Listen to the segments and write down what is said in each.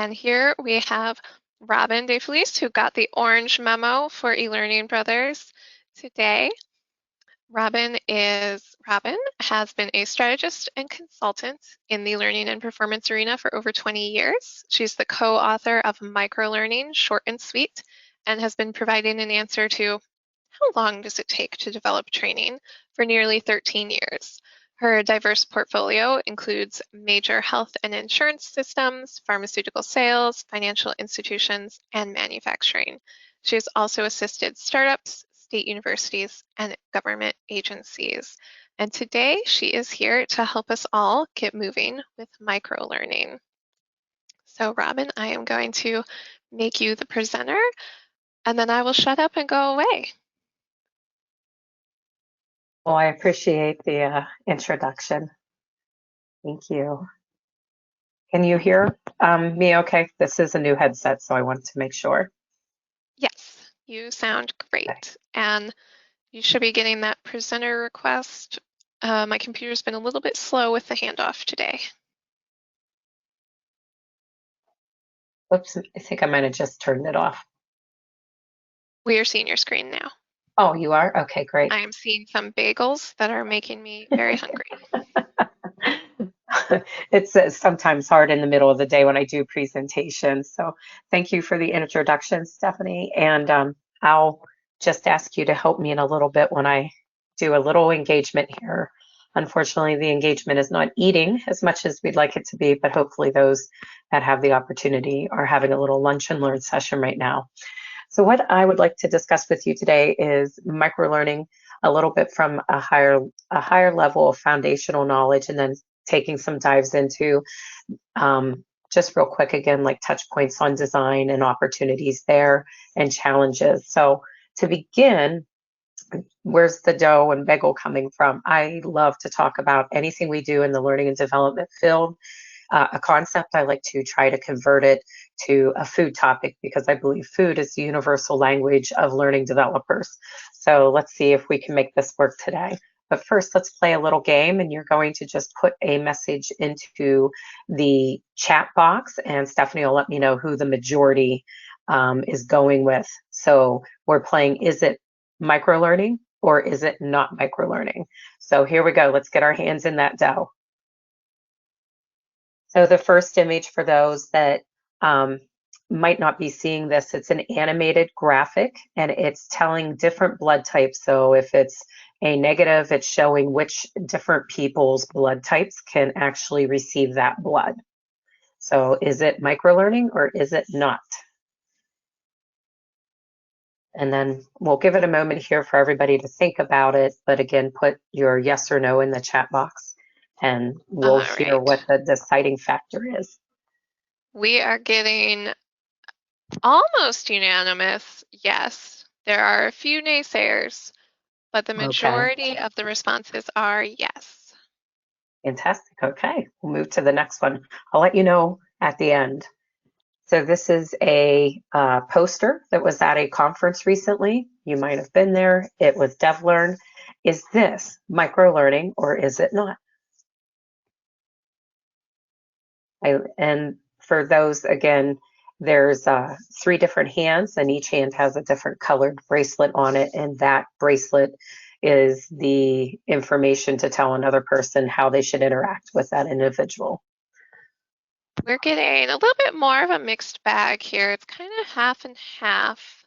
And here we have Robyn Defelice, who got the orange memo for eLearning Brothers today. Robyn has been a strategist and consultant in the learning and performance arena for over 20 years. She's the co-author of Microlearning, Short and Sweet, and has been providing an answer to how long does it take to develop training for nearly 13 years. Her diverse portfolio includes major health and insurance systems, pharmaceutical sales, financial institutions, and manufacturing. She has also assisted startups, state universities, and government agencies. And today she is here to help us all get moving with microlearning. So Robyn, I am going to make you the presenter, and then I will shut up and go away. Well, I appreciate the introduction. Thank you. Can you hear me okay? This is a new headset, so I wanted to make sure. Yes, you sound great. Okay. And you should be getting that presenter request. My computer's been a little bit slow with the handoff today. Oops, I think I might have just turned it off. We are seeing your screen now. Oh, you are? Okay, great. I am seeing some bagels that are making me very hungry. It's sometimes hard in the middle of the day when I do presentations. So thank you for the introduction, Stephanie. And I'll just ask you to help me in a little bit when I do a little engagement here. Unfortunately, the engagement is not eating as much as we'd like it to be, but hopefully those that have the opportunity are having a little lunch and learn session right now. So what I would like to discuss with you today is microlearning, a little bit from a higher level of foundational knowledge, and then taking some dives into just real quick again, like touch points on design and opportunities there and challenges. So to begin, where's the dough and bagel coming from? I love to talk about anything we do in the learning and development field. A concept, I like to try to convert it to a food topic because I believe food is the universal language of learning developers. So let's see if we can make this work today. But first, let's play a little game, and you're going to just put a message into the chat box, and Stephanie will let me know who the majority is going with. So we're playing, is it microlearning or is it not microlearning? So here we go. Let's get our hands in that dough. So the first image, for those that might not be seeing this, it's an animated graphic, and it's telling different blood types. So if it's a negative, it's showing which different people's blood types can actually receive that blood. So is it microlearning or is it not? And then we'll give it a moment here for everybody to think about it. But again, put your yes or no in the chat box, and we'll hear what the deciding factor is. We are getting almost unanimous yes. There are a few naysayers, but the majority of the responses are yes. Fantastic. Okay, we'll move to the next one. I'll let you know at the end. So this is a poster that was at a conference recently. You might have been there. It was DevLearn. Is this microlearning or is it not? And for those, again, there's 3 different hands, and each hand has a different colored bracelet on it, and that bracelet is the information to tell another person how they should interact with that individual. We're getting a little bit more of a mixed bag here. It's kind of half and half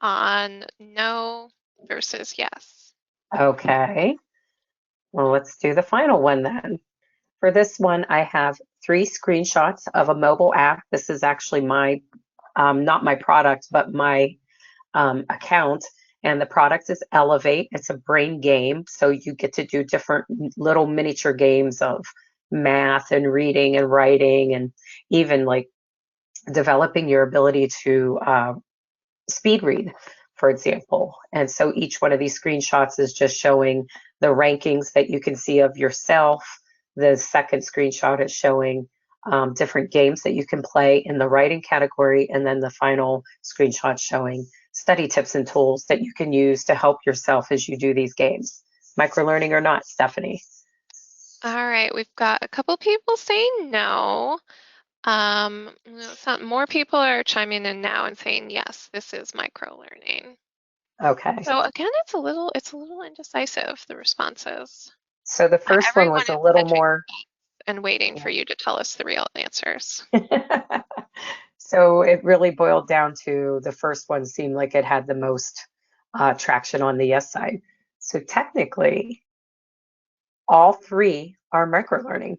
on no versus yes. Okay. Well, let's do the final one then. For this one, I have 3 screenshots of a mobile app. This is actually my, not my product, but my account. And the product is Elevate. It's a brain game. So you get to do different little miniature games of math and reading and writing, and even like developing your ability to speed read, for example. And so each one of these screenshots is just showing the rankings that you can see of yourself. The second screenshot is showing different games that you can play in the writing category. And then the final screenshot showing study tips and tools that you can use to help yourself as you do these games. Microlearning or not, Stephanie? All right, we've got a couple people saying no. More people are chiming in now and saying, yes, this is microlearning. Okay. So again, it's a little indecisive, the responses. So the first one Everyone was a is little hedging more. and waiting for you to tell us the real answers. So it really boiled down to the first one seemed like it had the most traction on the yes side. So technically, all three are microlearning.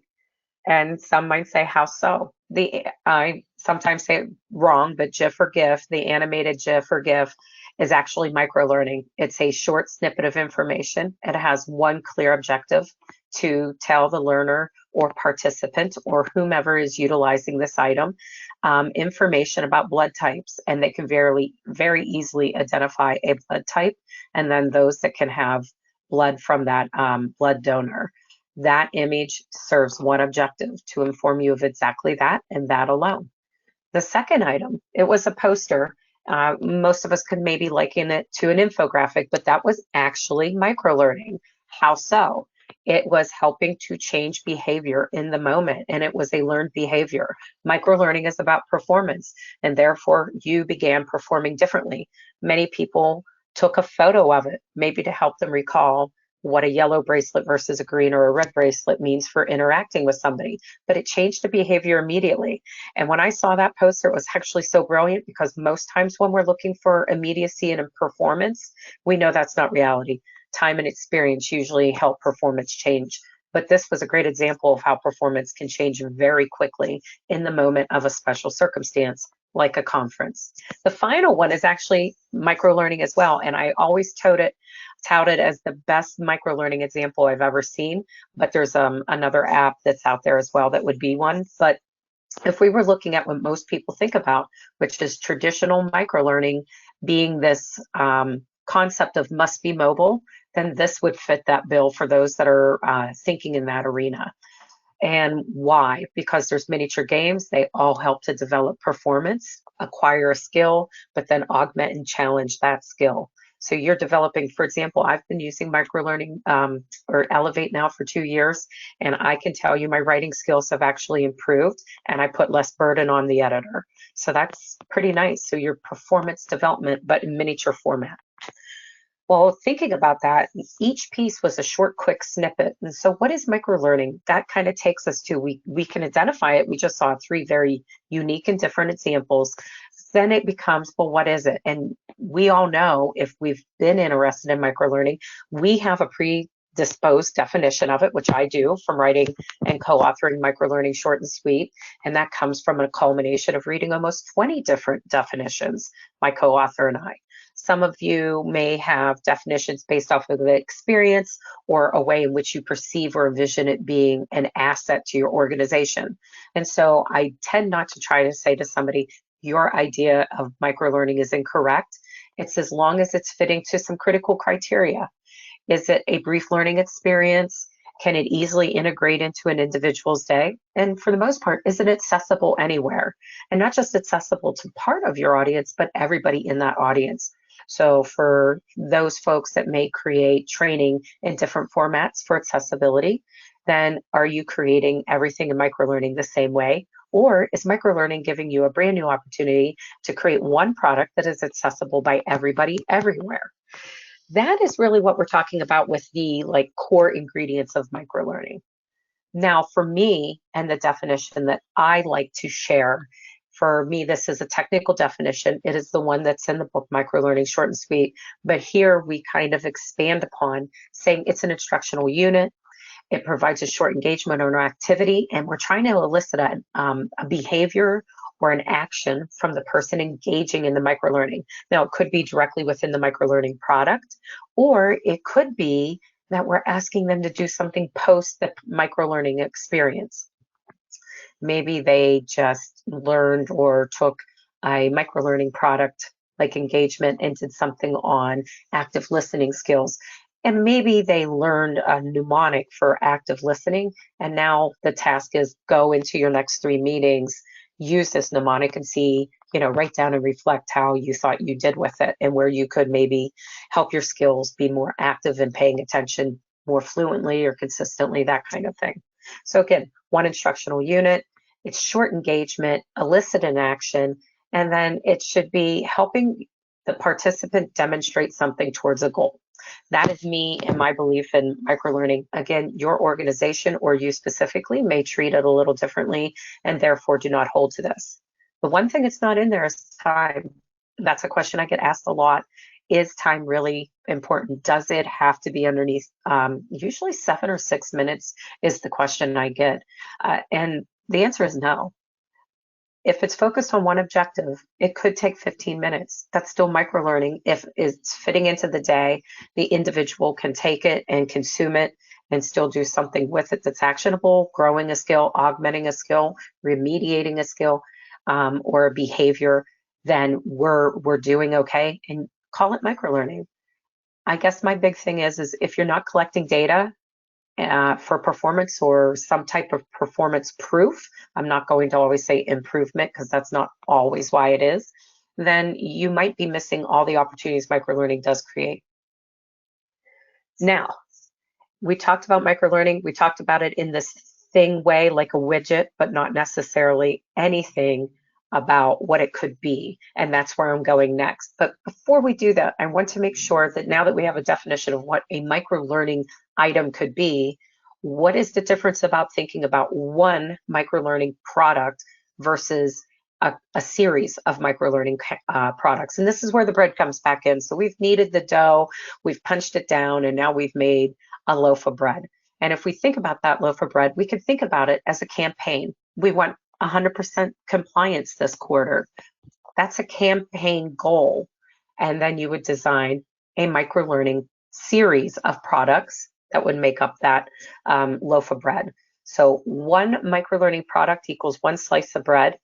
And some might say, how so? I sometimes say it wrong, but GIF or GIF, the animated GIF or GIF is actually microlearning. It's a short snippet of information. It has one clear objective to tell the learner or participant or whomever is utilizing this item information about blood types, and they can very easily identify a blood type, and then those that can have blood from that blood donor. That image serves one objective, to inform you of exactly that and that alone. The second item, it was a poster. Most of us could maybe liken it to an infographic, but that was actually microlearning. How so? It was helping to change behavior in the moment, and it was a learned behavior. Microlearning is about performance, and therefore you began performing differently. Many people took a photo of it, maybe to help them recall what a yellow bracelet versus a green or a red bracelet means for interacting with somebody, but it changed the behavior immediately. And when I saw that poster, it was actually so brilliant, because most times when we're looking for immediacy and performance, we know that's not reality. Time and experience usually help performance change. But this was a great example of how performance can change very quickly in the moment of a special circumstance, like a conference. The final one is actually microlearning as well. And I always touted as the best microlearning example I've ever seen. But there's another app that's out there as well that would be one. But if we were looking at what most people think about, which is traditional microlearning being this concept of must be mobile, then this would fit that bill for those that are thinking in that arena. And why? Because there's miniature games. They all help to develop performance, acquire a skill, but then augment and challenge that skill. So you're developing, for example, I've been using microlearning or Elevate now for 2 years, and I can tell you my writing skills have actually improved, and I put less burden on the editor. So that's pretty nice. So your performance development, but in miniature format. Well, thinking about that, each piece was a short, quick snippet. And so what is microlearning? That kind of takes us to, we can identify it. We just saw three very unique and different examples. Then it becomes, well, what is it? And we all know, if we've been interested in microlearning, we have a predisposed definition of it, which I do from writing and co-authoring Microlearning Short and Sweet. And that comes from a culmination of reading almost 20 different definitions, my co-author and I. Some of you may have definitions based off of the experience or a way in which you perceive or envision it being an asset to your organization. And so I tend not to try to say to somebody, your idea of microlearning is incorrect. It's as long as it's fitting to some critical criteria. Is it a brief learning experience? Can it easily integrate into an individual's day? And for the most part, is it accessible anywhere? And not just accessible to part of your audience, but everybody in that audience. So for those folks that may create training in different formats for accessibility, then are you creating everything in microlearning the same way? Or is microlearning giving you a brand new opportunity to create one product that is accessible by everybody everywhere? That is really what we're talking about with the core ingredients of microlearning. Now, for me, and the definition that I like to share, for me, this is a technical definition. It is the one that's in the book, Microlearning Short and Sweet. But here we kind of expand upon saying it's an instructional unit. It provides a short engagement or activity, and we're trying to elicit a behavior or an action from the person engaging in the microlearning. Now, it could be directly within the microlearning product, or it could be that we're asking them to do something post the microlearning experience. Maybe they just learned or took a microlearning product like engagement and did something on active listening skills. And maybe they learned a mnemonic for active listening. And now the task is go into your next 3 meetings, use this mnemonic and see, write down and reflect how you thought you did with it and where you could maybe help your skills be more active and paying attention more fluently or consistently, that kind of thing. So again, one instructional unit. It's short engagement, elicit an action, and then it should be helping the participant demonstrate something towards a goal. That is me and my belief in microlearning. Again, your organization or you specifically may treat it a little differently and therefore do not hold to this. The one thing that's not in there is time. That's a question I get asked a lot. Is time really important? Does it have to be underneath? Usually 7 or 6 minutes is the question I get. And the answer is no. If it's focused on one objective, it could take 15 minutes. That's still microlearning. If it's fitting into the day, the individual can take it and consume it and still do something with it that's actionable, growing a skill, augmenting a skill, remediating a skill, or a behavior, then we're doing okay, and call it microlearning. I guess my big thing is if you're not collecting data for performance or some type of performance proof, I'm not going to always say improvement because that's not always why it is, then you might be missing all the opportunities microlearning does create. Now, we talked about microlearning. We talked about it in this thing way, like a widget, but not necessarily anything about what it could be. And that's where I'm going next. But before we do that, I want to make sure that now that we have a definition of what a microlearning item could be, what is the difference about thinking about one microlearning product versus a series of microlearning products? And this is where the bread comes back in. So we've kneaded the dough, we've punched it down, and now we've made a loaf of bread. And if we think about that loaf of bread, we can think about it as a campaign. We want 100% compliance this quarter. That's a campaign goal. And then you would design a microlearning series of products that would make up that loaf of bread. So one microlearning product equals one slice of bread.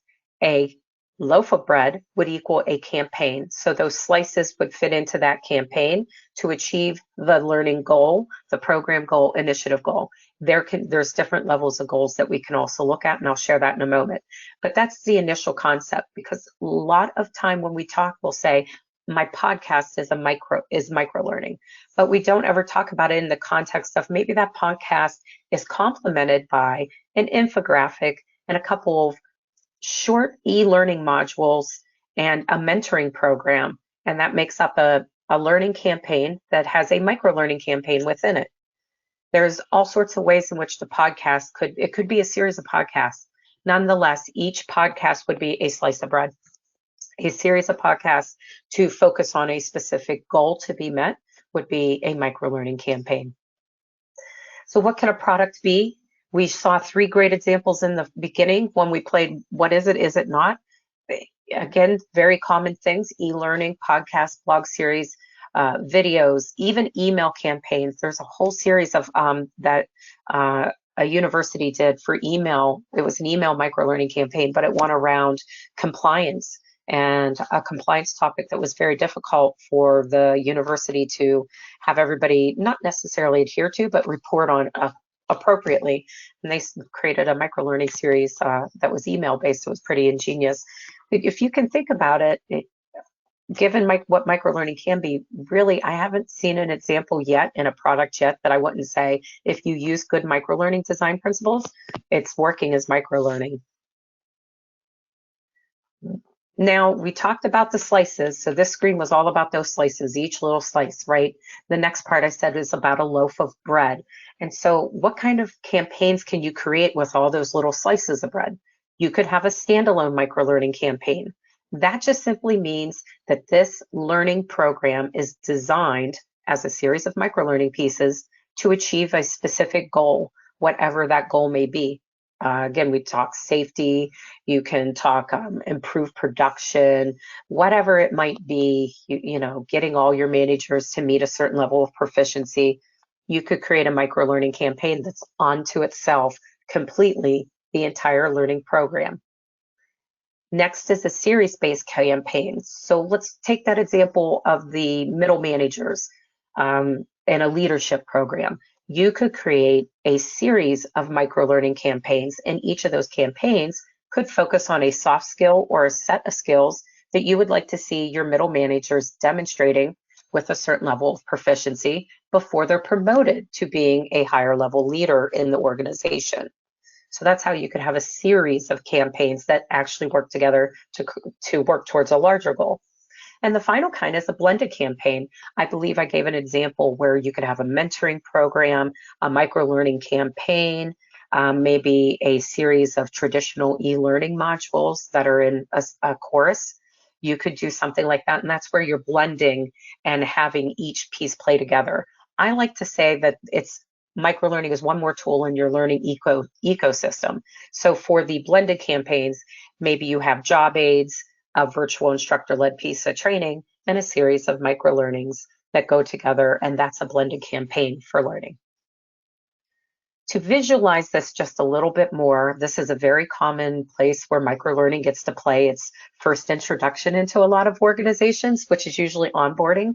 A loaf of bread would equal a campaign. So those slices would fit into that campaign to achieve the learning goal, the program goal, initiative goal. There's different levels of goals that we can also look at, and I'll share that in a moment. But that's the initial concept, because a lot of time when we talk, we'll say, my podcast is microlearning, but we don't ever talk about it in the context of maybe that podcast is complemented by an infographic and a couple of short e-learning modules and a mentoring program, and that makes up a learning campaign that has a microlearning campaign within it. There's all sorts of ways in which the podcast could be a series of podcasts. Nonetheless, each podcast would be a slice of bread. A series of podcasts to focus on a specific goal to be met would be a microlearning campaign. So what can a product be? We saw 3 great examples in the beginning when we played what is it not? Again, very common things: e-learning, podcast, blog series, videos, even email campaigns. There's a whole series of that a university did for email. It was an email microlearning campaign, but it went around compliance, and a compliance topic that was very difficult for the university to have everybody not necessarily adhere to, but report on appropriately. And they created a microlearning series that was email based. It was pretty ingenious. If you can think about it, given what microlearning can be, really, I haven't seen an example yet in a product yet that I wouldn't say, if you use good microlearning design principles, it's working as microlearning. Now, we talked about the slices. So this screen was all about those slices, each little slice, right? The next part I said is about a loaf of bread. And so what kind of campaigns can you create with all those little slices of bread? You could have a standalone microlearning campaign. That just simply means that this learning program is designed as a series of microlearning pieces to achieve a specific goal, whatever that goal may be. Again, we talk safety, you can talk improved production, whatever it might be, you know, getting all your managers to meet a certain level of proficiency. You could create a microlearning campaign that's onto itself completely the entire learning program. Next is a series-based campaign. So let's take that example of the middle managers in a leadership program. You could create a series of microlearning campaigns, and each of those campaigns could focus on a soft skill or a set of skills that you would like to see your middle managers demonstrating with a certain level of proficiency before they're promoted to being a higher level leader in the organization. So that's how you could have a series of campaigns that actually work together to work towards a larger goal. And the final kind is a blended campaign. I believe I gave an example where you could have a mentoring program, a microlearning campaign, maybe a series of traditional e-learning modules that are in a course. You could do something like that, and that's where you're blending and having each piece play together. I like to say that microlearning is one more tool in your learning ecosystem. So for the blended campaigns, maybe you have job aids, a virtual instructor-led piece of training, and a series of microlearnings that go together, and that's a blended campaign for learning. To visualize this just a little bit more, this is a very common place where microlearning gets to play its first introduction into a lot of organizations, which is usually onboarding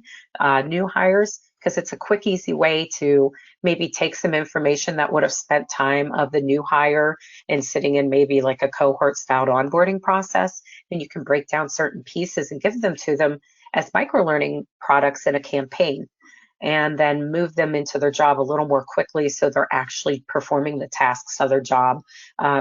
new hires, because it's a quick, easy way to maybe take some information that would have spent time of the new hire and sitting in maybe like a cohort style onboarding process, and you can break down certain pieces and give them to them as microlearning products in a campaign, and then move them into their job a little more quickly so they're actually performing the tasks of their job,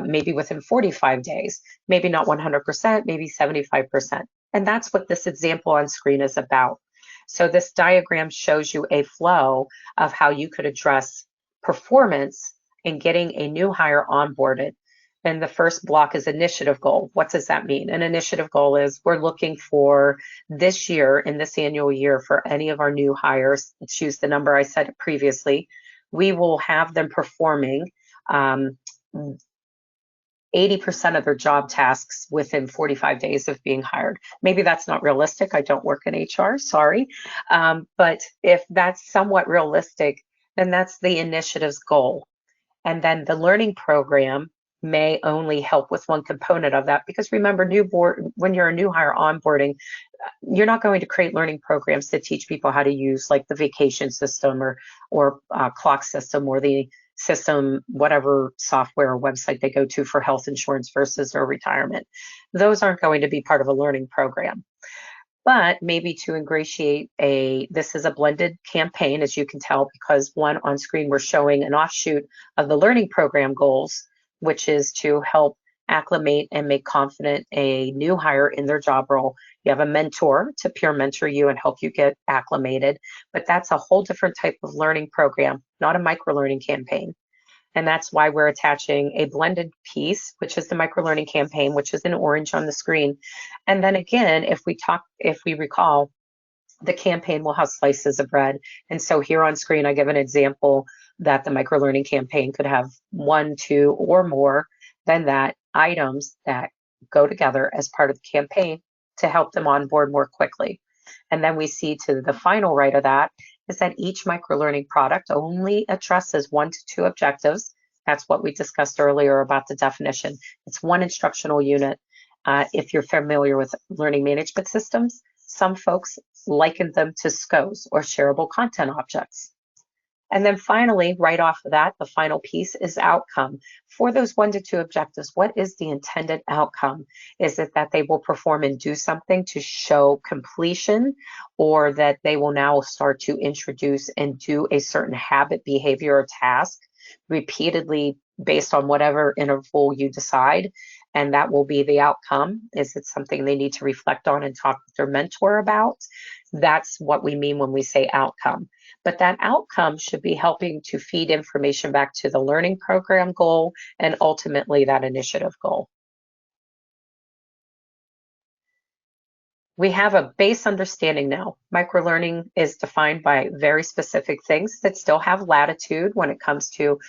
maybe within 45 days, maybe not 100%, maybe 75%. And that's what this example on screen is about. So this diagram shows you a flow of how you could address performance in getting a new hire onboarded. And the first block is initiative goal. What does that mean? An initiative goal is we're looking for this year, in this annual year, for any of our new hires, choose the number I said previously, we will have them performing 80% of their job tasks within 45 days of being hired. Maybe that's not realistic. I don't work in HR, sorry. But if that's somewhat realistic, then that's the initiative's goal. And then the learning program may only help with one component of that, because remember, when you're a new hire onboarding, you're not going to create learning programs to teach people how to use like the vacation system or clock system or the system, whatever software or website they go to for health insurance versus their retirement. Those aren't going to be part of a learning program. But maybe to ingratiate this is a blended campaign, as you can tell, because one on screen we're showing an offshoot of the learning program goals, which is to help acclimate and make confident a new hire in their job role. You have a mentor to peer mentor you and help you get acclimated, but that's a whole different type of learning program, not a microlearning campaign. And that's why we're attaching a blended piece, which is the microlearning campaign, which is in orange on the screen. And then again, if we recall, the campaign will have slices of bread. And so here on screen, I give an example that the microlearning campaign could have 1, 2, or more than that items that go together as part of the campaign to help them onboard more quickly. And then we see to the final right of that is that each microlearning product only addresses 1 to 2 objectives. That's what we discussed earlier about the definition. It's one instructional unit. If you're familiar with learning management systems, some folks liken them to SCOs, or shareable content objects. And then finally, right off of that, the final piece is outcome. For those 1 to 2 objectives, what is the intended outcome? Is it that they will perform and do something to show completion, or that they will now start to introduce and do a certain habit, behavior, or task repeatedly based on whatever interval you decide? And that will be the outcome. Is it something they need to reflect on and talk with their mentor about? That's what we mean when we say outcome. But that outcome should be helping to feed information back to the learning program goal and ultimately that initiative goal. We have a base understanding now. Microlearning is defined by very specific things that still have latitude when it comes to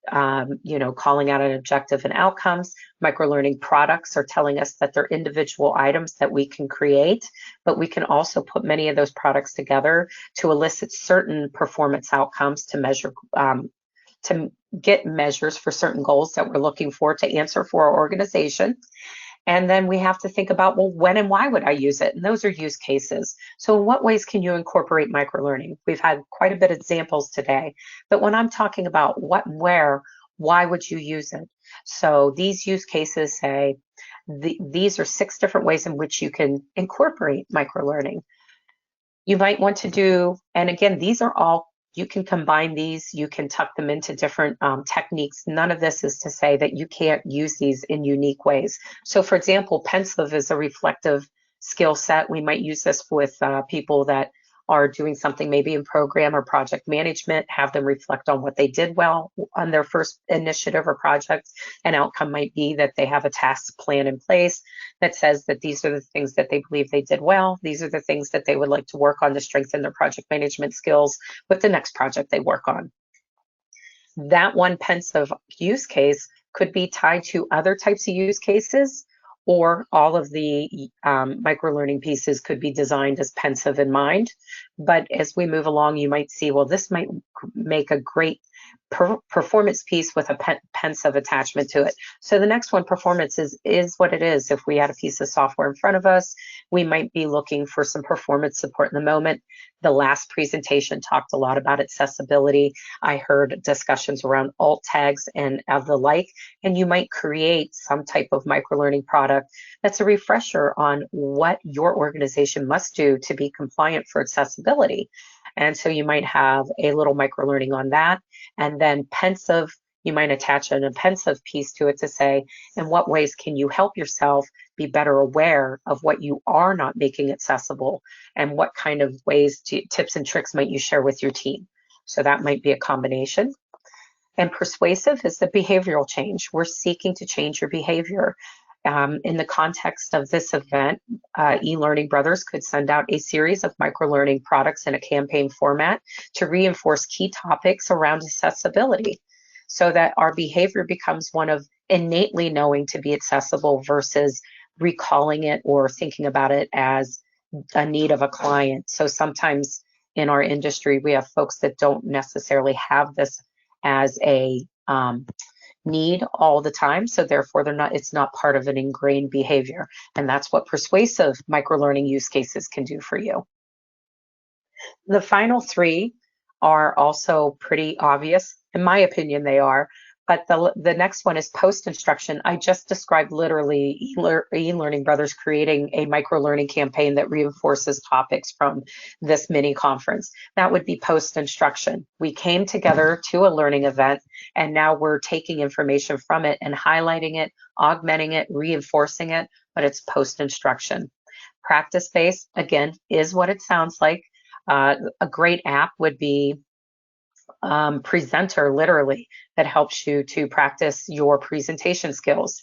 calling out an objective and outcomes. Microlearning products are telling us that they're individual items that we can create, but we can also put many of those products together to elicit certain performance outcomes to measure, to get measures for certain goals that we're looking for to answer for our organization. And then we have to think about, well, when and why would I use it? And those are use cases. So in what ways can you incorporate microlearning? We've had quite a bit of examples today, but when I'm talking about what, where, why would you use it? So these use cases say, these are 6 different ways in which you can incorporate microlearning. You might want to do, and again, these are all You can combine these, you can tuck them into different techniques. None of this is to say that you can't use these in unique ways. So for example, pensive is a reflective skill set. We might use this with people that are doing something maybe in program or project management, have them reflect on what they did well on their first initiative or project. An outcome might be that they have a task plan in place that says that these are the things that they believe they did well. These are the things that they would like to work on to strengthen their project management skills with the next project they work on. That one pensive use case could be tied to other types of use cases, or all of the microlearning pieces could be designed as pensive in mind. But as we move along, you might see, well, this might make a great performance piece with a pensive attachment to it. So the next one, performance, is what it is. If we had a piece of software in front of us, we might be looking for some performance support in the moment. The last presentation talked a lot about accessibility. I heard discussions around alt tags and of the like, and you might create some type of microlearning product that's a refresher on what your organization must do to be compliant for accessibility. And so you might have a little microlearning on that. And then pensive, you might attach an pensive piece to it to say, in what ways can you help yourself be better aware of what you are not making accessible, and what kind of ways, tips and tricks might you share with your team? So that might be a combination. And persuasive is the behavioral change. We're seeking to change your behavior. In the context of this event, eLearning Brothers could send out a series of microlearning products in a campaign format to reinforce key topics around accessibility, so that our behavior becomes one of innately knowing to be accessible versus recalling it or thinking about it as a need of a client. So sometimes in our industry, we have folks that don't necessarily have this as a need all the time, so therefore it's not part of an ingrained behavior. And that's what persuasive microlearning use cases can do for you. The final three are also pretty obvious. In my opinion, they are. But the next one is post-instruction. I just described literally eLearning Brothers creating a microlearning campaign that reinforces topics from this mini conference. That would be post-instruction. We came together to a learning event, and now we're taking information from it and highlighting it, augmenting it, reinforcing it, but it's post-instruction. Practice-based, again, is what it sounds like. A great app would be Presenter, literally, that helps you to practice your presentation skills.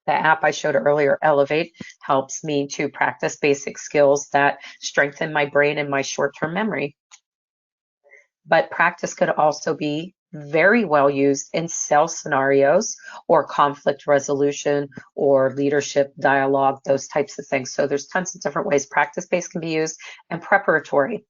The app I showed earlier, Elevate, helps me to practice basic skills that strengthen my brain and my short-term memory. But practice could also be very well used in sales scenarios or conflict resolution or leadership dialogue, those types of things. So there's tons of different ways practice-based can be used, and preparatory.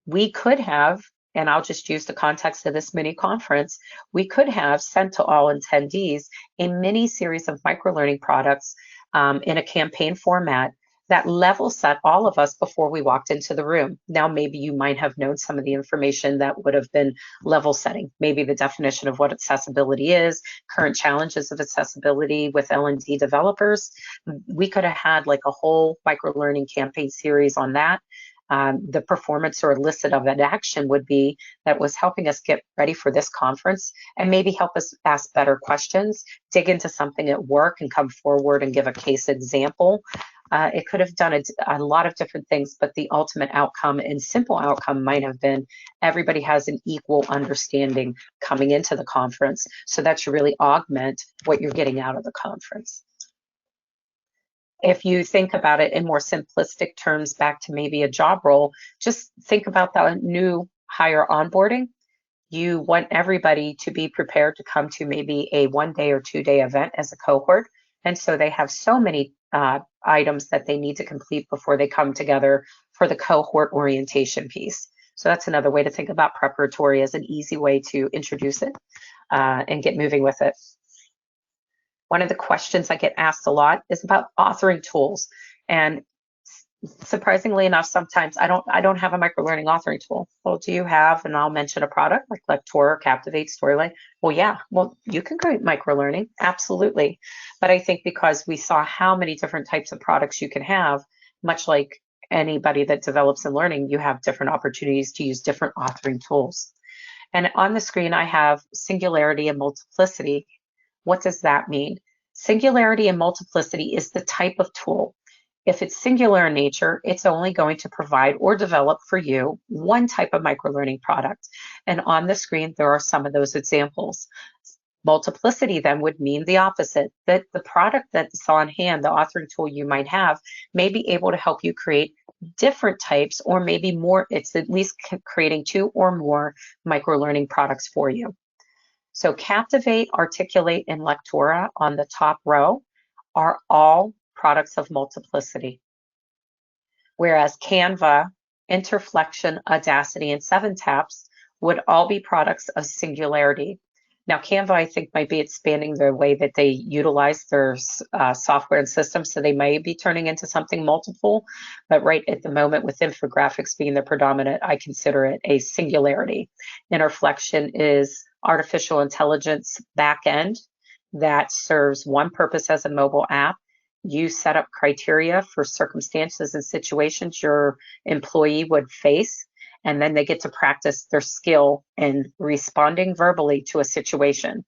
We could have, and I'll just use the context of this mini conference, we could have sent to all attendees a mini series of microlearning products in a campaign format that level set all of us before we walked into the room. Now, maybe you might have known some of the information that would have been level setting, maybe the definition of what accessibility is, current challenges of accessibility with L&D developers. We could have had like a whole microlearning campaign series on that. The performance or elicit of an action would be that was helping us get ready for this conference and maybe help us ask better questions, dig into something at work and come forward and give a case example. It could have done a lot of different things, but the ultimate outcome and simple outcome might have been everybody has an equal understanding coming into the conference, so that you really augment what you're getting out of the conference. If you think about it in more simplistic terms, back to maybe a job role, just think about the new hire onboarding. You want everybody to be prepared to come to maybe a 1 day or 2 day event as a cohort. And so they have so many items that they need to complete before they come together for the cohort orientation piece. So that's another way to think about preparatory as an easy way to introduce it and get moving with it. One of the questions I get asked a lot is about authoring tools. And surprisingly enough, sometimes I don't have a microlearning authoring tool. Well, do you have? And I'll mention a product like Lector, Captivate, Storyline. Well, yeah, well, you can create microlearning, absolutely. But I think because we saw how many different types of products you can have, much like anybody that develops in learning, you have different opportunities to use different authoring tools. And on the screen, I have Singularity and Multiplicity. What does that mean? Singularity and Multiplicity is the type of tool. If it's singular in nature, it's only going to provide or develop for you one type of microlearning product. And on the screen, there are some of those examples. Multiplicity then would mean the opposite, that the product that's on hand, the authoring tool you might have, may be able to help you create different types, or maybe more, it's at least creating 2 or more microlearning products for you. So Captivate, Articulate, and Lectora on the top row are all products of Multiplicity, whereas Canva, Interflection, Audacity, and 7-Taps would all be products of Singularity. Now, Canva, I think, might be expanding the way that they utilize their software and systems, so they may be turning into something multiple. But right at the moment, with infographics being the predominant, I consider it a singularity. Interflection is artificial intelligence backend that serves one purpose as a mobile app. You set up criteria for circumstances and situations your employee would face, and then they get to practice their skill in responding verbally to a situation.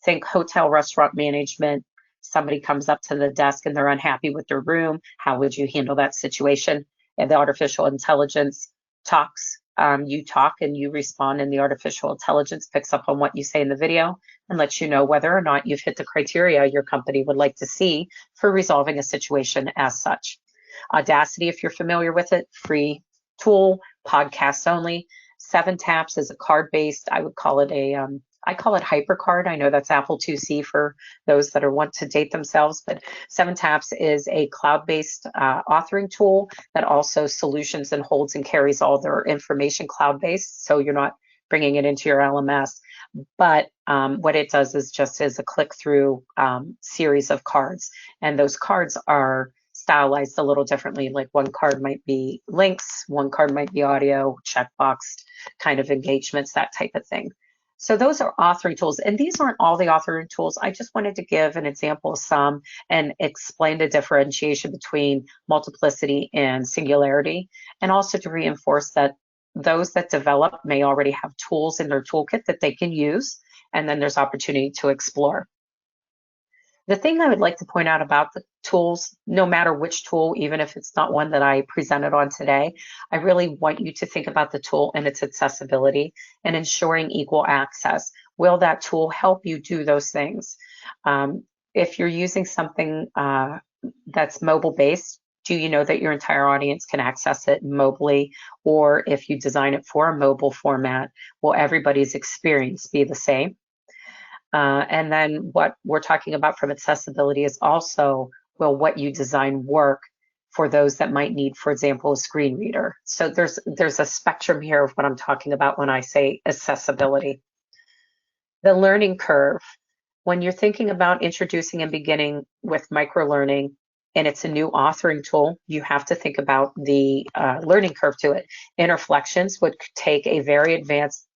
Think hotel restaurant management. Somebody comes up to the desk and they're unhappy with their room. How would you handle that situation? And the artificial intelligence talks. You talk and you respond, and the artificial intelligence picks up on what you say in the video and lets you know whether or not you've hit the criteria your company would like to see for resolving a situation as such. Audacity, if you're familiar with it, free tool, podcasts only. 7-Taps is a card-based, I would call it I call it HyperCard. I know that's Apple IIc for those that want to date themselves, but 7-Taps is a cloud-based authoring tool that also solutions and holds and carries all their information cloud-based, so you're not bringing it into your LMS. But what it does is just as a click-through series of cards, and those cards are stylized a little differently. Like one card might be links, one card might be audio, checkbox kind of engagements, that type of thing. So those are authoring tools, and these aren't all the authoring tools. I just wanted to give an example of some and explain the differentiation between Multiplicity and Singularity, and also to reinforce that those that develop may already have tools in their toolkit that they can use, and then there's opportunity to explore. The thing I would like to point out about the tools, no matter which tool, even if it's not one that I presented on today, I really want you to think about the tool and its accessibility and ensuring equal access. Will that tool help you do those things? If you're using something that's mobile-based, do you know that your entire audience can access it mobily? Or if you design it for a mobile format, will everybody's experience be the same? And then what we're talking about from accessibility is also, will what you design work for those that might need, for example, a screen reader? So there's a spectrum here of what I'm talking about when I say accessibility. The learning curve. When you're thinking about introducing and beginning with microlearning, and it's a new authoring tool, you have to think about the learning curve to it. Interflections would take a very advanced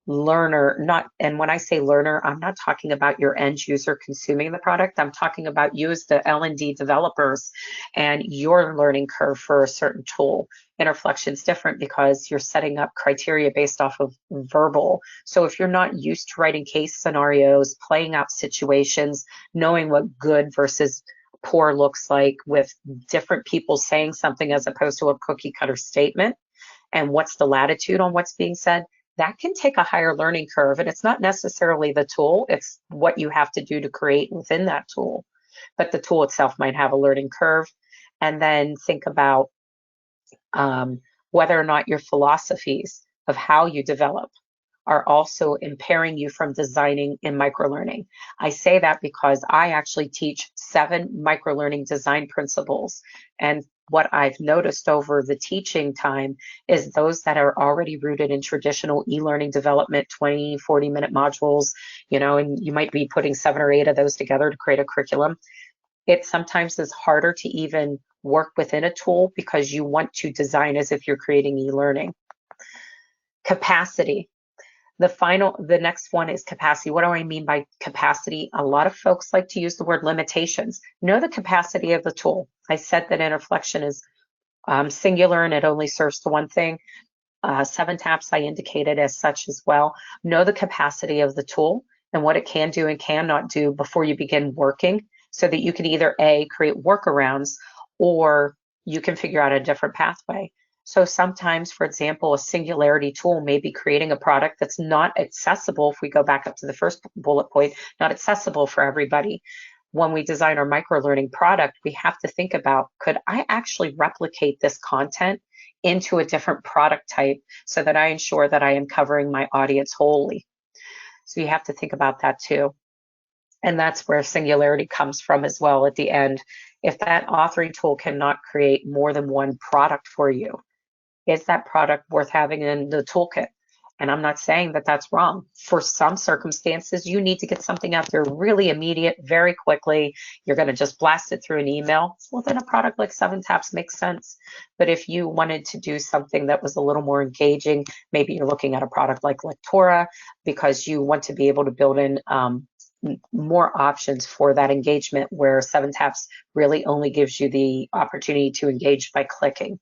learner, and when I say learner, I'm not talking about your end user consuming the product. I'm talking about you as the L&D developers and your learning curve for a certain tool. Interflection is different because you're setting up criteria based off of verbal. So if you're not used to writing case scenarios, playing out situations, knowing what good versus poor looks like with different people saying something as opposed to a cookie cutter statement, and what's the latitude on what's being said, that can take a higher learning curve. And it's not necessarily the tool, it's what you have to do to create within that tool. But the tool itself might have a learning curve. And then think about whether or not your philosophies of how you develop are also impairing you from designing in microlearning. I say that because I actually teach 7 microlearning design principles. And what I've noticed over the teaching time is those that are already rooted in traditional e-learning development, 20, 40-minute modules, and you might be putting 7 or 8 of those together to create a curriculum. It sometimes is harder to even work within a tool because you want to design as if you're creating e-learning. Capacity. The next one is capacity. What do I mean by capacity? A lot of folks like to use the word limitations. Know the capacity of the tool. I said that interflection is singular and it only serves to one thing. 7 taps I indicated as such as well. Know the capacity of the tool and what it can do and cannot do before you begin working, so that you can either A, create workarounds, or you can figure out a different pathway. So sometimes, for example, a Singularity tool may be creating a product that's not accessible. If we go back up to the first bullet point, not accessible for everybody. When we design our microlearning product, we have to think about, could I actually replicate this content into a different product type so that I ensure that I am covering my audience wholly? So you have to think about that too. And that's where Singularity comes from as well at the end. If that authoring tool cannot create more than one product for you, is that product worth having in the toolkit? And I'm not saying that that's wrong. For some circumstances, you need to get something out there really immediate, very quickly. You're going to just blast it through an email. Well, then a product like 7taps makes sense. But if you wanted to do something that was a little more engaging, maybe you're looking at a product like Lectora because you want to be able to build in more options for that engagement, where 7taps really only gives you the opportunity to engage by clicking.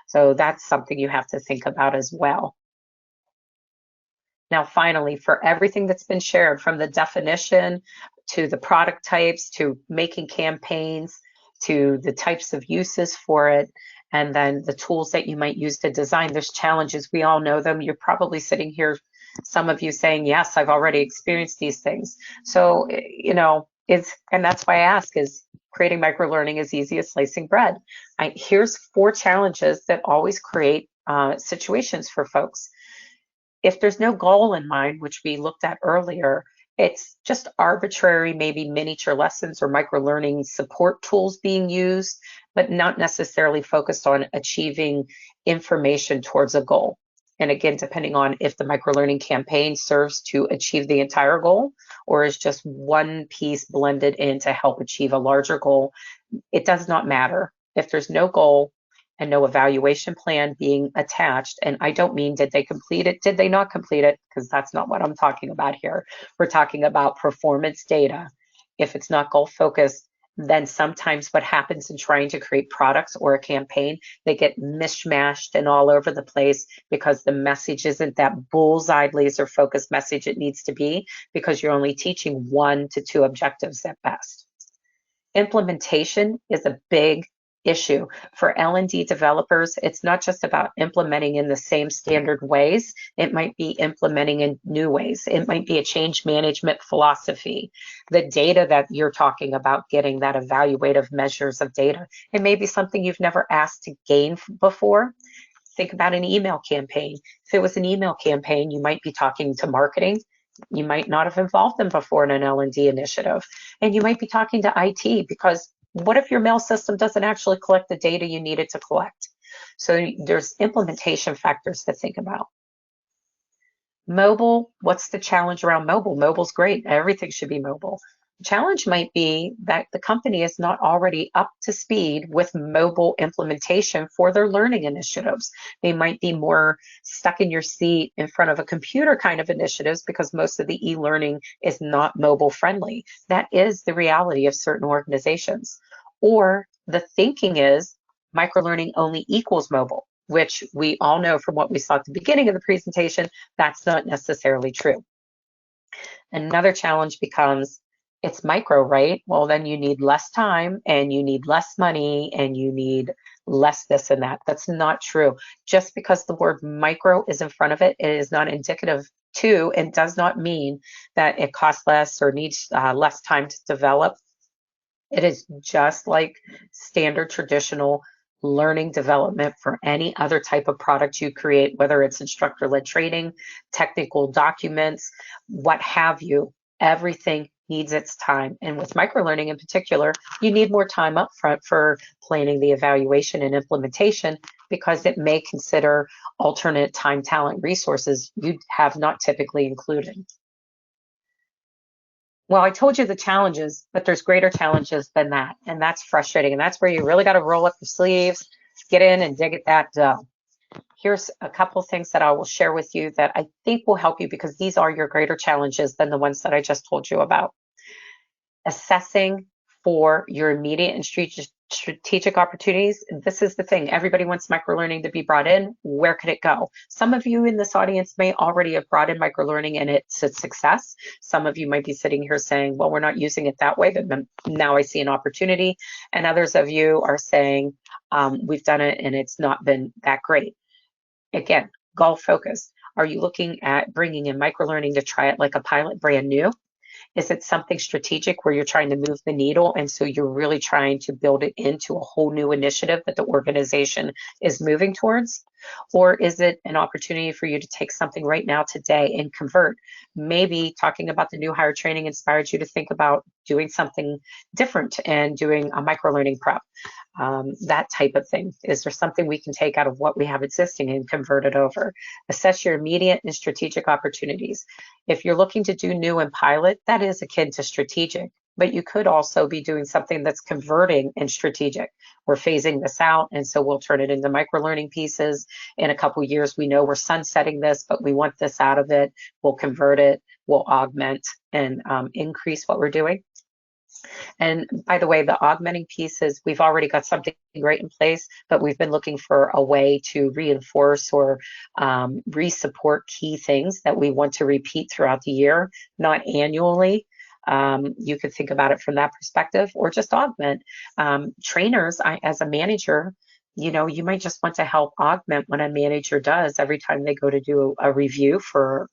So that's something you have to think about as well. Now, finally, for everything that's been shared, from the definition to the product types, to making campaigns, to the types of uses for it, and then the tools that you might use to design, there's challenges. We all know them. You're probably sitting here, some of you saying, yes, I've already experienced these things. So, and that's why I ask, is creating microlearning as easy as slicing bread? Here's 4 challenges that always create situations for folks. If there's no goal in mind, which we looked at earlier, it's just arbitrary, maybe miniature lessons or microlearning support tools being used, but not necessarily focused on achieving information towards a goal. And again, depending on if the microlearning campaign serves to achieve the entire goal or is just one piece blended in to help achieve a larger goal, it does not matter. If there's no goal and no evaluation plan being attached, and I don't mean did they complete it, did they not complete it, because that's not what I'm talking about here. We're talking about performance data. If it's not goal focused, then sometimes what happens in trying to create products or a campaign, they get mishmashed and all over the place because the message isn't that bullseye laser focused message it needs to be, because you're only teaching 1 to 2 objectives at best. Implementation is a big issue. For L&D developers, it's not just about implementing in the same standard ways. It might be implementing in new ways. It might be a change management philosophy. The data that you're talking about, getting that evaluative measures of data, it may be something you've never asked to gain before. Think about an email campaign. If it was an email campaign, you might be talking to marketing. You might not have involved them before in an L&D initiative. And you might be talking to IT, because what if your mail system doesn't actually collect the data you need it to collect? So there's implementation factors to think about. Mobile, what's the challenge around mobile? Mobile's great. Everything should be mobile. The challenge might be that the company is not already up to speed with mobile implementation for their learning initiatives. They might be more stuck in your seat in front of a computer kind of initiatives, because most of the e-learning is not mobile friendly. That is the reality of certain organizations. Or the thinking is microlearning only equals mobile, which we all know from what we saw at the beginning of the presentation, that's not necessarily true. Another challenge becomes, it's micro, right? Well, then you need less time and you need less money and you need less this and that. That's not true. Just because the word micro is in front of it, it is not indicative to, and does not mean that it costs less or needs less time to develop. It is just like standard traditional learning development for any other type of product you create, whether it's instructor-led training, technical documents, what have you. Everything needs its time. And with microlearning in particular, you need more time up front for planning the evaluation and implementation, because it may consider alternate time, talent, resources you have not typically included. Well, I told you the challenges, but there's greater challenges than that. And that's frustrating. And that's where you really got to roll up your sleeves, get in and dig at that dough. Here's a couple of things that I will share with you that I think will help you, because these are your greater challenges than the ones that I just told you about. Assessing for your immediate and strategic opportunities. This is the thing. Everybody wants microlearning to be brought in. Where could it go? Some of you in this audience may already have brought in microlearning and it's a success. Some of you might be sitting here saying, well, we're not using it that way, but now I see an opportunity. And others of you are saying, we've done it and it's not been that great. Again, goal focus. Are you looking at bringing in microlearning to try it like a pilot brand new? Is it something strategic where you're trying to move the needle and so you're really trying to build it into a whole new initiative that the organization is moving towards? Or is it an opportunity for you to take something right now today and convert? Maybe talking about the new hire training inspired you to think about doing something different and doing a microlearning prep. That type of thing. Is there something we can take out of what we have existing and convert it over? Assess your immediate and strategic opportunities. If you're looking to do new and pilot, that is akin to strategic, but you could also be doing something that's converting and strategic. We're phasing this out, and so we'll turn it into microlearning pieces. In a couple of years, we know we're sunsetting this, but we want this out of it. We'll convert it, we'll augment and increase what we're doing. And by the way, the augmenting pieces, we've already got something great in place, but we've been looking for a way to reinforce or re-support key things that we want to repeat throughout the year, not annually. You could think about it from that perspective, or just augment. Trainers, as a manager, you might just want to help augment what a manager does every time they go to do a review for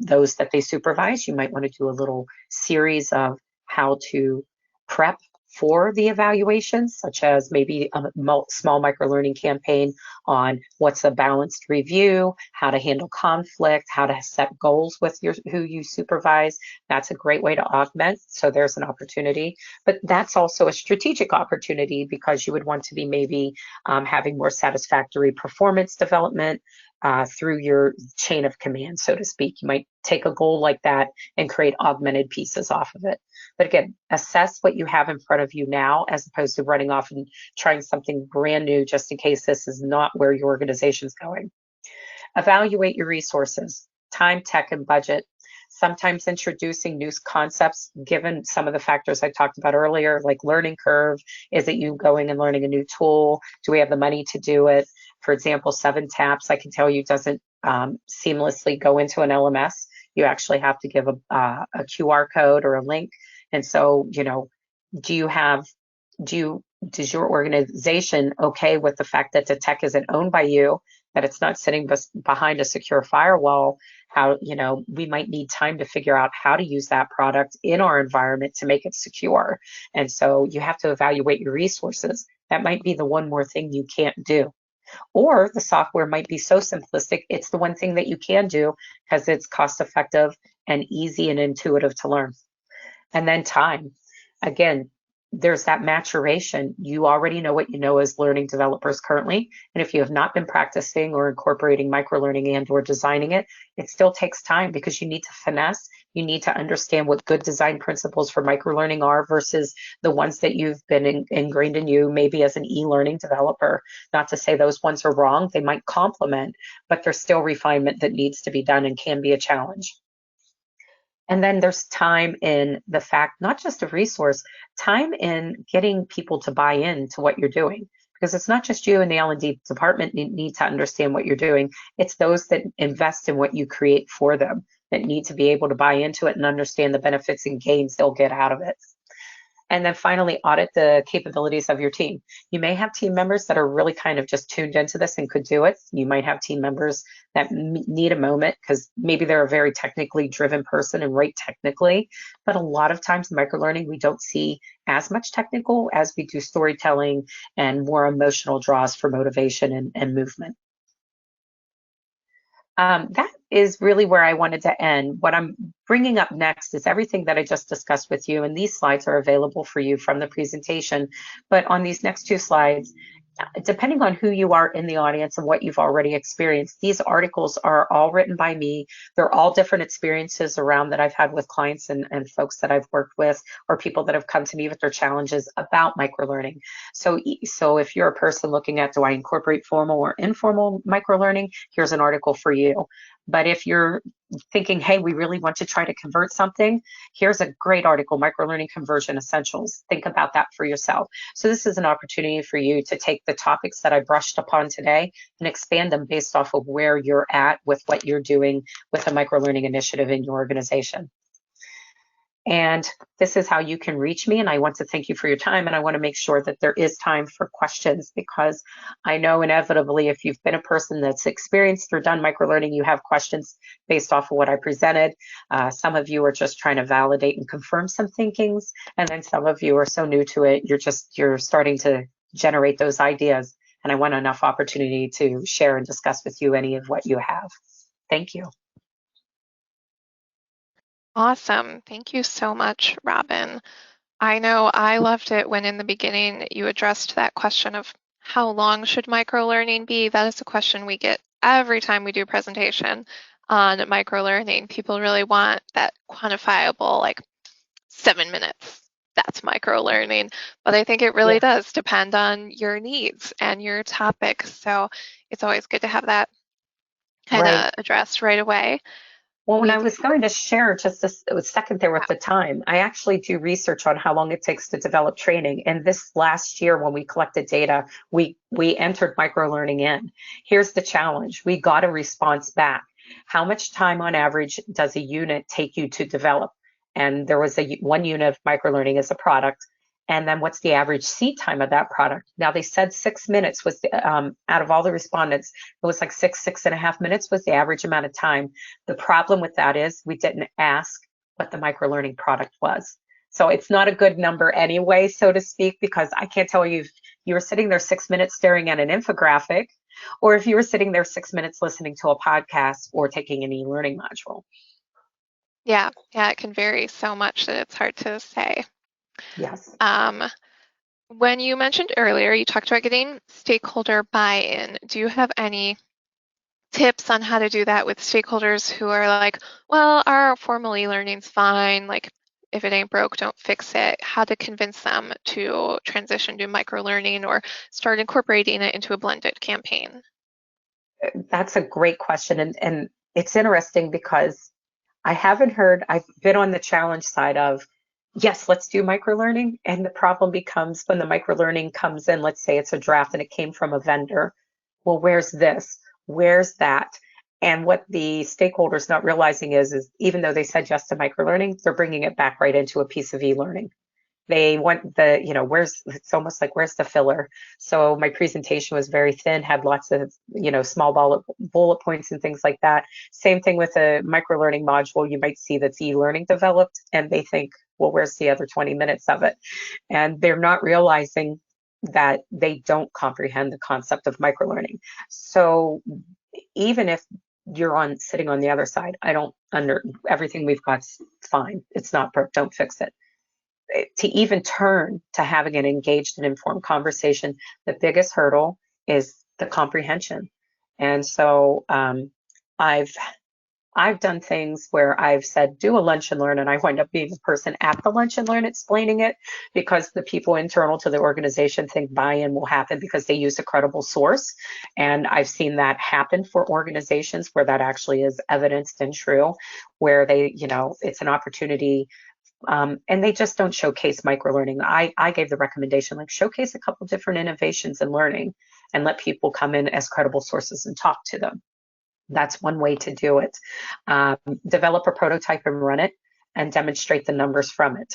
those that they supervise. You might want to do a little series of how to prep for the evaluations, such as maybe a small microlearning campaign on what's a balanced review, how to handle conflict, how to set goals with who you supervise. That's a great way to augment. So there's an opportunity, but that's also a strategic opportunity because you would want to be maybe having more satisfactory performance development through your chain of command, so to speak. You might take a goal like that and create augmented pieces off of it. But again, assess what you have in front of you now as opposed to running off and trying something brand new just in case this is not where your organization is going. Evaluate your resources, time, tech, and budget. Sometimes introducing new concepts, given some of the factors I talked about earlier, like learning curve. Is it you going and learning a new tool? Do we have the money to do it? For example, 7TAPS, I can tell you, doesn't seamlessly go into an LMS. You actually have to give a QR code or a link. And so, does your organization okay with the fact that the tech isn't owned by you, that it's not sitting behind a secure firewall? How, we might need time to figure out how to use that product in our environment to make it secure. And so you have to evaluate your resources. That might be the one more thing you can't do. Or the software might be so simplistic, it's the one thing that you can do because it's cost effective and easy and intuitive to learn. And then time. Again, there's that maturation. You already know what you know as learning developers currently. And if you have not been practicing or incorporating microlearning and or designing it, it still takes time because you need to finesse. You need to understand what good design principles for microlearning are versus the ones that you've been ingrained in you, maybe as an e-learning developer. Not to say those ones are wrong. They might complement, but there's still refinement that needs to be done and can be a challenge. And then there's time in the fact, not just a resource, time in getting people to buy in to what you're doing. Because it's not just you and the L&D department need to understand what you're doing. It's those that invest in what you create for them that need to be able to buy into it and understand the benefits and gains they'll get out of it. And then finally, audit the capabilities of your team. You may have team members that are really kind of just tuned into this and could do it. You might have team members that need a moment because maybe they're a very technically driven person and right technically. But a lot of times in microlearning, we don't see as much technical as we do storytelling and more emotional draws for motivation and movement. That is really where I wanted to end. What I'm bringing up next is everything that I just discussed with you, and these slides are available for you from the presentation. But on these next two slides, depending on who you are in the audience and what you've already experienced, these articles are all written by me. They're all different experiences around that I've had with clients and folks that I've worked with, or people that have come to me with their challenges about microlearning. So if you're a person looking at, do I incorporate formal or informal microlearning? Here's an article for you. But if you're thinking, hey, we really want to try to convert something, here's a great article, Microlearning Conversion Essentials. Think about that for yourself. So this is an opportunity for you to take the topics that I brushed upon today and expand them based off of where you're at with what you're doing with a microlearning initiative in your organization. And this is how you can reach me. And I want to thank you for your time. And I want to make sure that there is time for questions, because I know inevitably if you've been a person that's experienced or done microlearning, you have questions based off of what I presented. Some of you are just trying to validate and confirm some thinkings. And then some of you are so new to it, you're starting to generate those ideas. And I want enough opportunity to share and discuss with you any of what you have. Thank you. Awesome. Thank you so much, Robyn. I know I loved it when in the beginning you addressed that question of how long should microlearning be? That is a question we get every time we do a presentation on microlearning. People really want that quantifiable, like 7 minutes. That's microlearning. But I think it really does depend on your needs and your topic. So it's always good to have that kind of addressed right away. Well, when I was going to share just a second there with the time, I actually do research on how long it takes to develop training. And this last year, when we collected data, we entered microlearning in. Here's the challenge. We got a response back. How much time on average does a unit take you to develop? And there was one unit of microlearning as a product. And then what's the average seat time of that product? Now they said 6 minutes was out of all the respondents, it was like 6.5 minutes was the average amount of time. The problem with that is we didn't ask what the microlearning product was. So it's not a good number anyway, so to speak, because I can't tell you if you were sitting there 6 minutes staring at an infographic, or if you were sitting there 6 minutes listening to a podcast or taking an e-learning module. Yeah, it can vary so much that it's hard to say. Yes. When you mentioned earlier, you talked about getting stakeholder buy-in. Do you have any tips on how to do that with stakeholders who are like, well, our formal e-learning's fine, like if it ain't broke, don't fix it? How to convince them to transition to microlearning or start incorporating it into a blended campaign? That's a great question. And it's interesting because I've been on the challenge side of, yes, let's do microlearning. And the problem becomes when the microlearning comes in, let's say it's a draft and it came from a vendor. Well, where's this? Where's that? And what the stakeholders not realizing is even though they said yes to microlearning, they're bringing it back right into a piece of e-learning. They want it's almost like, where's the filler? So my presentation was very thin, had lots of, small bullet points and things like that. Same thing with a microlearning module. You might see that's e-learning developed and they think, well, where's the other 20 minutes of it? And they're not realizing that they don't comprehend the concept of microlearning. So even if you're sitting on the other side, everything we've got's fine. It's not broke, don't fix it. To even turn to having an engaged and informed conversation, the biggest hurdle is the comprehension. And so I've done things where I've said, do a lunch and learn, and I wind up being the person at the lunch and learn explaining it, because the people internal to the organization think buy-in will happen because they use a credible source. And I've seen that happen for organizations where that actually is evidenced and true, where it's an opportunity. And they just don't showcase microlearning. I gave the recommendation, like, showcase a couple different innovations in learning and let people come in as credible sources and talk to them. That's one way to do it. Develop a prototype and run it and demonstrate the numbers from it.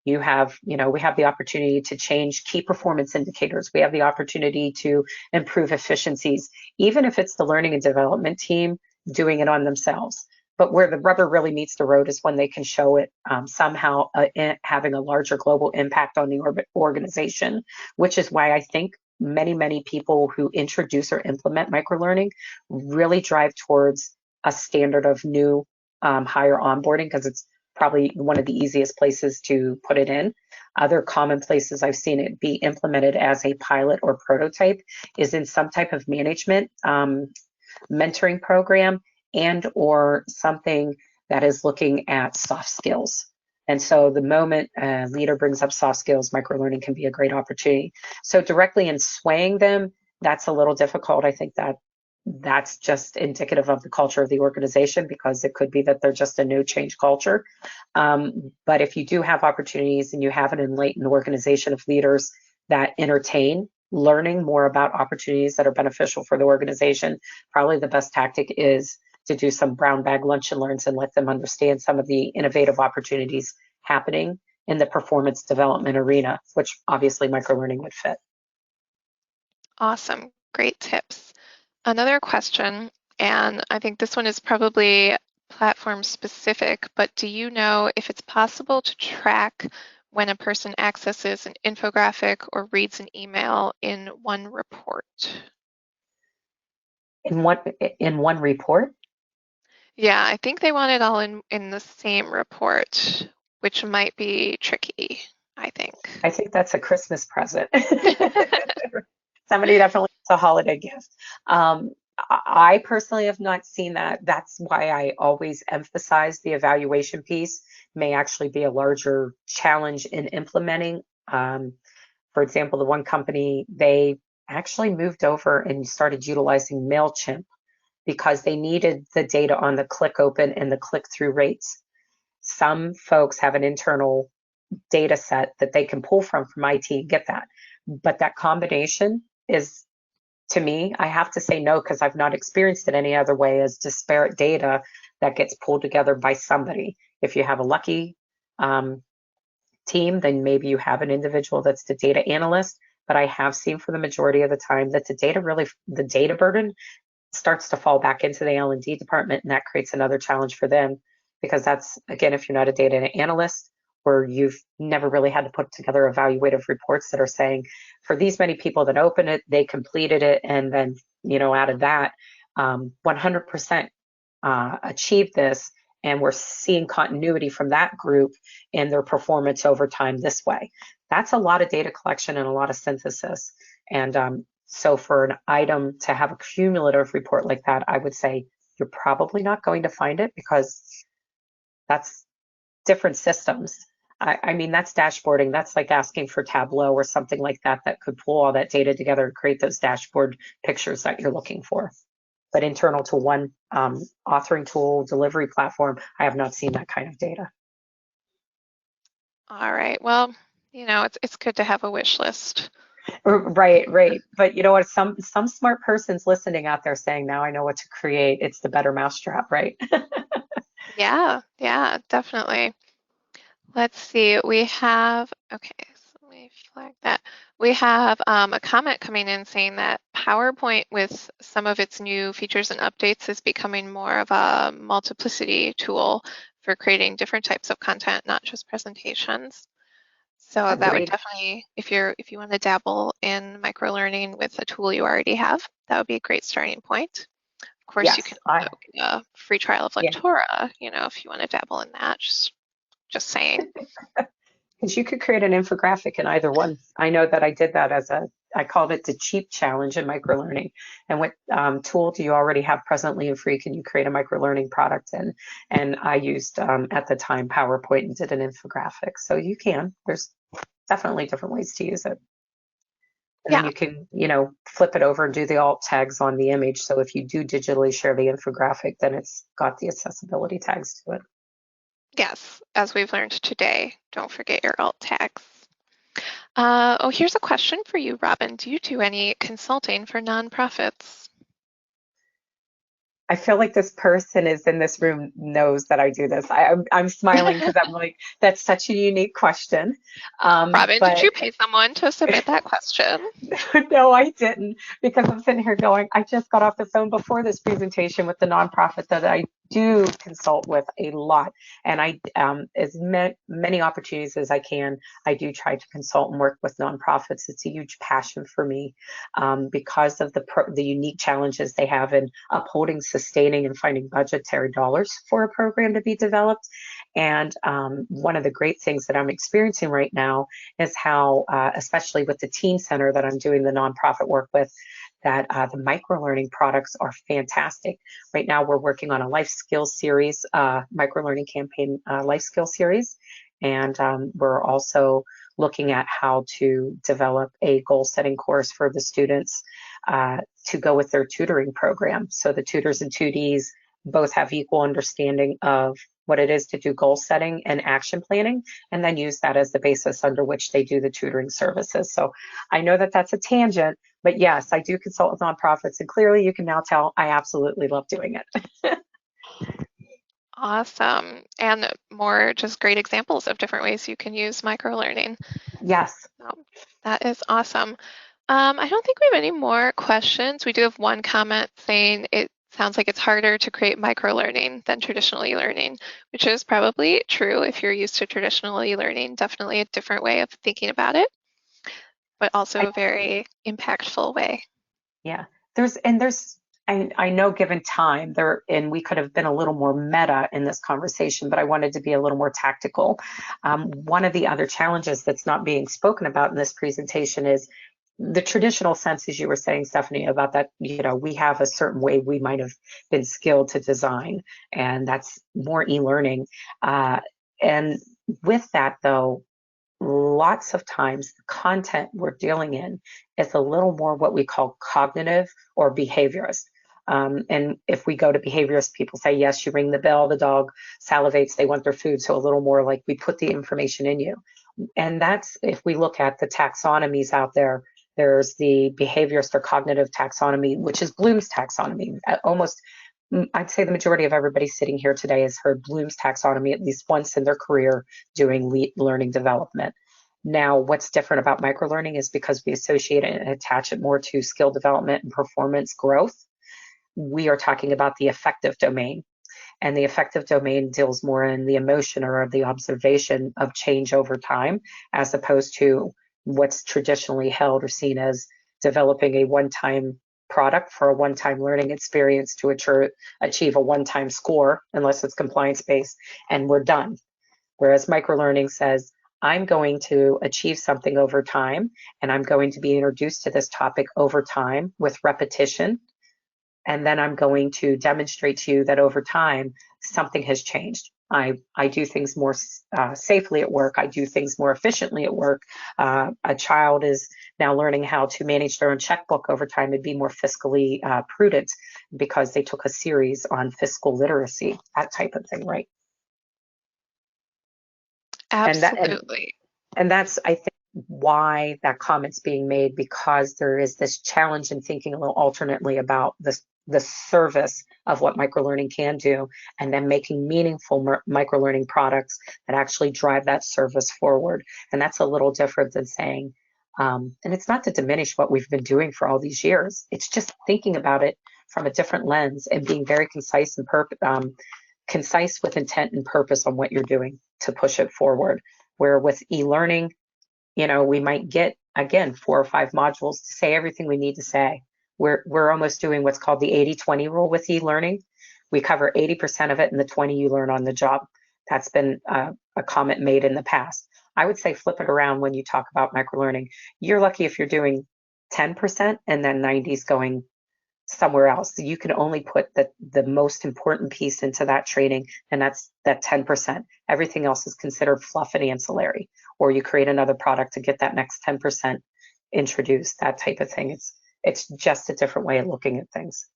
We have the opportunity to change key performance indicators. We have the opportunity to improve efficiencies, even if it's the learning and development team doing it on themselves. But where the rubber really meets the road is when they can show it somehow having a larger global impact on the organization, which is why I think many people who introduce or implement microlearning really drive towards a standard of new higher onboarding, because it's probably one of the easiest places to put it in. Other common places I've seen it be implemented as a pilot or prototype is in some type of management mentoring program, and or something that is looking at soft skills. And so the moment a leader brings up soft skills, microlearning can be a great opportunity. So directly in swaying them, that's a little difficult. I think that that's just indicative of the culture of the organization, because it could be that they're just a no change culture. But if you do have opportunities and you have an enlightened organization of leaders that entertain learning more about opportunities that are beneficial for the organization, probably the best tactic is to do some brown bag lunch and learns and let them understand some of the innovative opportunities happening in the performance development arena, which obviously microlearning would fit. Awesome, great tips. Another question, and I think this one is probably platform specific, but do you know if it's possible to track when a person accesses an infographic or reads an email in one report? In one report? Yeah, I think they want it all in the same report, which might be tricky, I think. I think that's a Christmas present. Somebody definitely wants a holiday gift. I personally have not seen that. That's why I always emphasize the evaluation piece may actually be a larger challenge in implementing. For example, the one company, they actually moved over and started utilizing MailChimp because they needed the data on the click open and the click through rates. Some folks have an internal data set that they can pull from IT and get that. But that combination is, to me, I have to say no, because I've not experienced it any other way, as disparate data that gets pulled together by somebody. If you have a lucky team, then maybe you have an individual that's the data analyst. But I have seen for the majority of the time that the data burden starts to fall back into the L&D department, and that creates another challenge for them, because that's, again, if you're not a data analyst, or you've never really had to put together evaluative reports that are saying, for these many people that opened it, they completed it, and then, out of that, 100% achieved this, and we're seeing continuity from that group in their performance over time this way. That's a lot of data collection and a lot of synthesis. And so for an item to have a cumulative report like that, I would say you're probably not going to find it, because that's different systems. I mean, that's dashboarding. That's like asking for Tableau or something like that could pull all that data together and create those dashboard pictures that you're looking for. But internal to one authoring tool, delivery platform, I have not seen that kind of data. All right, well, it's good to have a wish list. Right. But you know what? Some smart person's listening out there saying, now I know what to create. It's the better mousetrap, right? Yeah, definitely. Let's see, okay, so let me flag that. We have a comment coming in saying that PowerPoint, with some of its new features and updates, is becoming more of a multiplicity tool for creating different types of content, not just presentations. So that would Agreed. definitely, if you want to dabble in microlearning with a tool you already have, that would be a great starting point. Of course, you can Yes. also get a free trial of Yeah. Lectora, if you want to dabble in that, just saying. Because you could create an infographic in either one. I know that I did that I called it the cheap challenge in microlearning. And what tool do you already have presently and free can you create a microlearning product in? And I used, at the time, PowerPoint and did an infographic. So you can. There's definitely different ways to use it. And then Yeah, you can, flip it over and do the alt tags on the image. So if you do digitally share the infographic, then it's got the accessibility tags to it. yes, as we've learned today, don't forget your alt tags. Here's a question for you, Robyn. Do you do any consulting for nonprofits? I feel like this person is in this room knows that I do this. I'm smiling because I'm like, that's such a unique question. Robyn, did But you pay someone to submit that question? no, I didn't, because I'm sitting here going, I just got off the phone before this presentation with the nonprofit that I do consult with a lot. And as many opportunities as I can, I do try to consult and work with nonprofits. It's a huge passion for me, because of the unique challenges they have in upholding, sustaining, and finding budgetary dollars for a program to be developed. And one of the great things that I'm experiencing right now is how, especially with the teen center that I'm doing the nonprofit work with, that the microlearning products are fantastic. Right now, we're working on a life skills series, microlearning campaign life skills series. And we're also looking at how to develop a goal setting course for the students to go with their tutoring program. So the tutors and tutees both have equal understanding of what it is to do goal setting and action planning, and then use that as the basis under which they do the tutoring services. So I know that that's a tangent, but yes, I do consult with nonprofits, and clearly you can now tell I absolutely love doing it. Awesome. And more just great examples of different ways you can use microlearning. Yes. That is awesome. I don't think we have any more questions. We do have one comment saying it sounds like it's harder to create microlearning than traditional e-learning, which is probably true if you're used to traditional e-learning. Definitely a different way of thinking about it, but also a very impactful way. Yeah, I know given time there, and we could have been a little more meta in this conversation, but I wanted to be a little more tactical. One of the other challenges that's not being spoken about in this presentation is the traditional sense, as you were saying, Stephanie, about that, we have a certain way we might have been skilled to design, and that's more e-learning. And with that, though, lots of times the content we're dealing in is a little more what we call cognitive or behaviorist. And if we go to behaviorists, people say, yes, you ring the bell, the dog salivates, they want their food. So a little more like we put the information in you. And that's, if we look at the taxonomies out there, there's the behaviorist or cognitive taxonomy, which is Bloom's taxonomy. Almost, I'd say the majority of everybody sitting here today has heard Bloom's taxonomy at least once in their career doing learning development. Now, what's different about microlearning is because we associate it and attach it more to skill development and performance growth, we are talking about the affective domain. And the affective domain deals more in the emotion or the observation of change over time, as opposed to what's traditionally held or seen as developing a one-time product for a one-time learning experience to achieve a one-time score, unless it's compliance-based, and we're done. Whereas microlearning says, I'm going to achieve something over time, and I'm going to be introduced to this topic over time with repetition. And then I'm going to demonstrate to you that over time, something has changed. I do things more safely at work. I do things more efficiently at work. A child is now learning how to manage their own checkbook over time and be more fiscally prudent because they took a series on fiscal literacy, that type of thing, right? Absolutely. And that's, I think, why that comment's being made, because there is this challenge in thinking a little alternately about the service of what microlearning can do, and then making meaningful microlearning products that actually drive that service forward. And that's a little different than saying, and it's not to diminish what we've been doing for all these years. It's just thinking about it from a different lens and being very concise and concise with intent and purpose on what you're doing to push it forward. Where with e-learning, we might get, again, 4 or 5 modules to say everything we need to say. We're almost doing what's called the 80-20 rule with e-learning. We cover 80% of it, and the 20 you learn on the job. That's been a comment made in the past. I would say flip it around when you talk about microlearning. You're lucky if you're doing 10% and then 90 is going somewhere else. You can only put the most important piece into that training, and that's that 10%. Everything else is considered fluff and ancillary, or you create another product to get that next 10% introduced, that type of thing. It's just a different way of looking at things.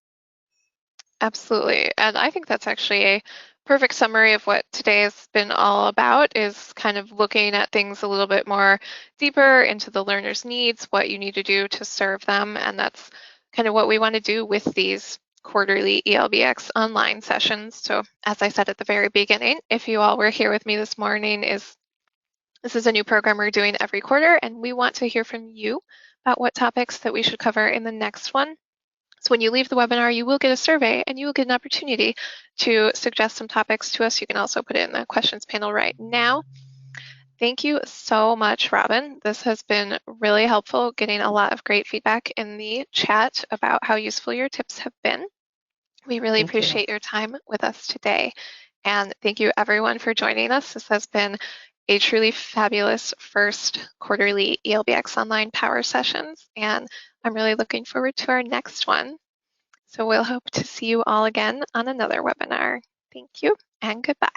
Absolutely. And I think that's actually a perfect summary of what today has been all about, is kind of looking at things a little bit more deeper into the learner's needs, what you need to do to serve them. And that's kind of what we want to do with these quarterly eLBX online sessions. So as I said at the very beginning, if you all were here with me this morning, this is a new program we're doing every quarter, and we want to hear from you about what topics that we should cover in the next one. So when you leave the webinar, you will get a survey and you will get an opportunity to suggest some topics to us. You can also put it in the questions panel right now. Thank you so much, Robyn. This has been really helpful, getting a lot of great feedback in the chat about how useful your tips have been. We really appreciate your time with us today. And thank you everyone for joining us. This has been a truly fabulous first quarterly eLBX online power sessions, and I'm really looking forward to our next one. So we'll hope to see you all again on another webinar. Thank you and goodbye.